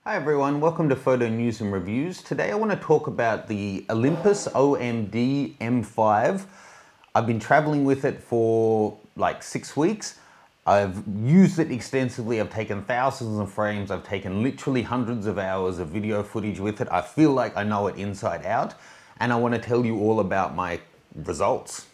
Hi everyone, welcome to Photo News and Reviews. Today I want to talk about the Olympus OMD M5. I've been traveling with it for like 6 weeks. I've used it extensively. I've taken thousands of frames. I've taken literally hundreds of hours of video footage with it. I feel like I know it inside out, and I want to tell you all about my results.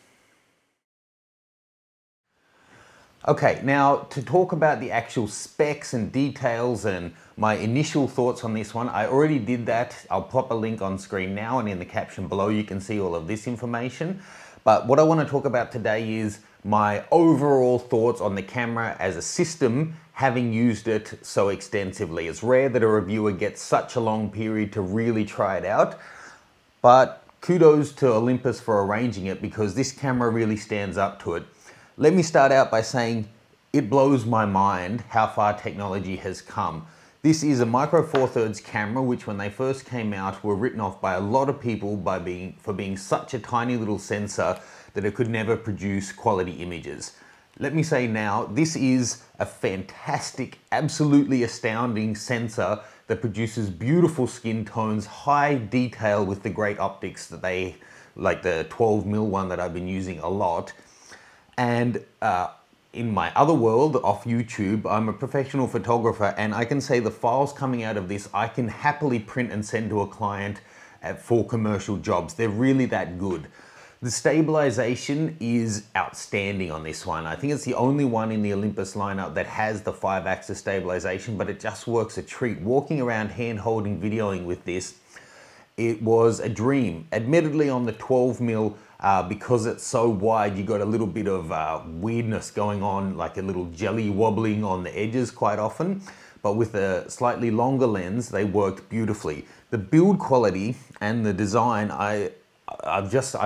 Okay, now to talk about the actual specs and details and my initial thoughts on this one, I already did that. I'll pop a link on screen now, and in the caption below you can see all of this information. But what I want to talk about today is my overall thoughts on the camera as a system, having used it so extensively. It's rare that a reviewer gets such a long period to really try it out, but kudos to Olympus for arranging it because this camera really stands up to it. Let me start out by saying it blows my mind how far technology has come. This is a micro four thirds camera, which when they first came out were written off by a lot of people for being such a tiny little sensor that it could never produce quality images. Let me say now, this is a fantastic, absolutely astounding sensor that produces beautiful skin tones, high detail with the great optics that they, like the 12mm one that I've been using a lot. And in my other world, off YouTube, I'm a professional photographer, and I can say the files coming out of this, I can happily print and send to a client for commercial jobs. They're really that good. The stabilization is outstanding on this one. I think it's the only one in the Olympus lineup that has the 5-axis stabilization, but it just works a treat. Walking around hand-holding, videoing with this, it was a dream. Admittedly on the 12mm, because it's so wide, you got a little bit of weirdness going on, like a little jelly wobbling on the edges quite often. But with a slightly longer lens, they worked beautifully. The build quality and the design, I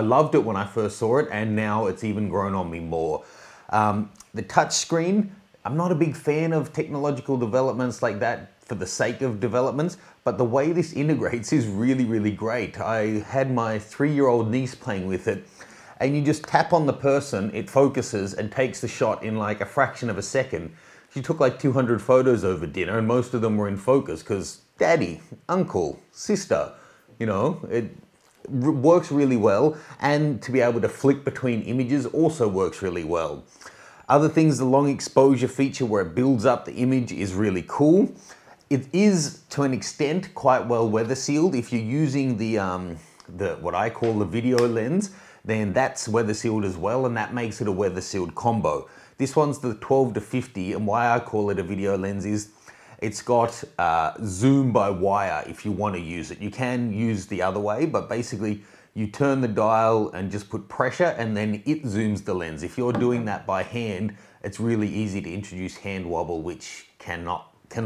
loved it when I first saw it, and now it's even grown on me more. The touch screen, I'm not a big fan of technological developments like that for the sake of developments, but the way this integrates is really, really great. I had my 3-year-old niece playing with it, and you just tap on the person, it focuses and takes the shot in like a fraction of a second. She took like 200 photos over dinner, and most of them were in focus because daddy, uncle, sister, you know, it works really well. And to be able to flick between images also works really well. Other things, the long exposure feature where it builds up the image is really cool. It is, to an extent, quite well weather sealed. If you're using the what I call the video lens, then that's weather sealed as well, and that makes it a weather sealed combo. This one's the 12-50, and why I call it a video lens is it's got zoom by wire if you want to use it. You can use the other way, but basically you turn the dial and just put pressure, and then it zooms the lens. If you're doing that by hand, it's really easy to introduce hand wobble, which can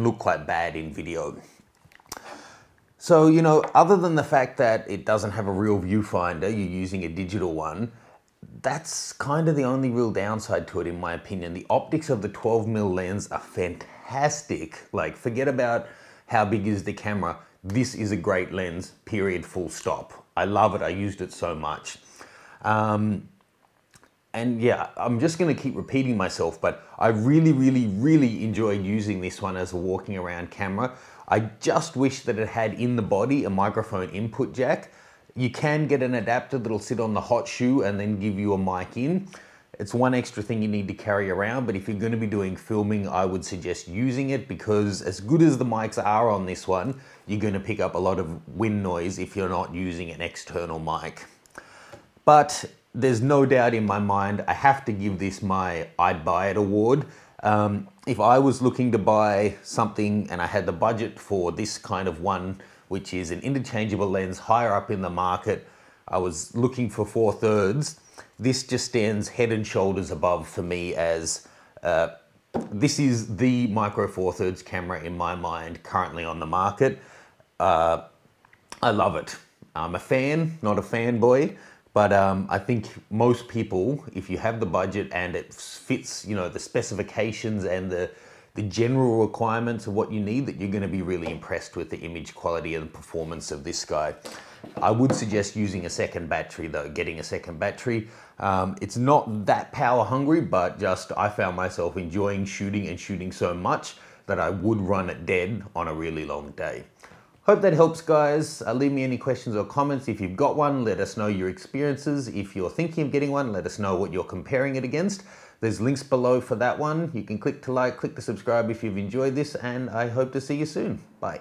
look quite bad in video. So, you know, other than the fact that it doesn't have a real viewfinder, you're using a digital one, that's kind of the only real downside to it, in my opinion. The optics of the 12mm lens are fantastic. Like, forget about how big is the camera. This is a great lens, period, full stop. I love it. I used it so much. And yeah, I'm just going to keep repeating myself, but I really, really, really enjoy using this one as a walking around camera. I just wish that it had in the body a microphone input jack. You can get an adapter that'll sit on the hot shoe and then give you a mic in. It's one extra thing you need to carry around, but if you're going to be doing filming, I would suggest using it, because as good as the mics are on this one, you're going to pick up a lot of wind noise if you're not using an external mic. But there's no doubt in my mind, I have to give this my I'd buy it award. If I was looking to buy something and I had the budget for this kind of one, which is an interchangeable lens higher up in the market, I was looking for 4/3. This just stands head and shoulders above for me as this is the micro 4/3 camera in my mind currently on the market. I love it. I'm a fan, not a fanboy. But I think most people, if you have the budget and it fits, you know, the specifications and the general requirements of what you need, that you're going to be really impressed with the image quality and performance of this guy. I would suggest using a second battery though, getting a second battery. It's not that power hungry, but just I found myself enjoying shooting and shooting so much that I would run it dead on a really long day. Hope that helps, guys. Leave me any questions or comments. If you've got one, let us know your experiences. If you're thinking of getting one, let us know what you're comparing it against. There's links below for that one. You can click to like, click to subscribe if you've enjoyed this, and I hope to see you soon. Bye.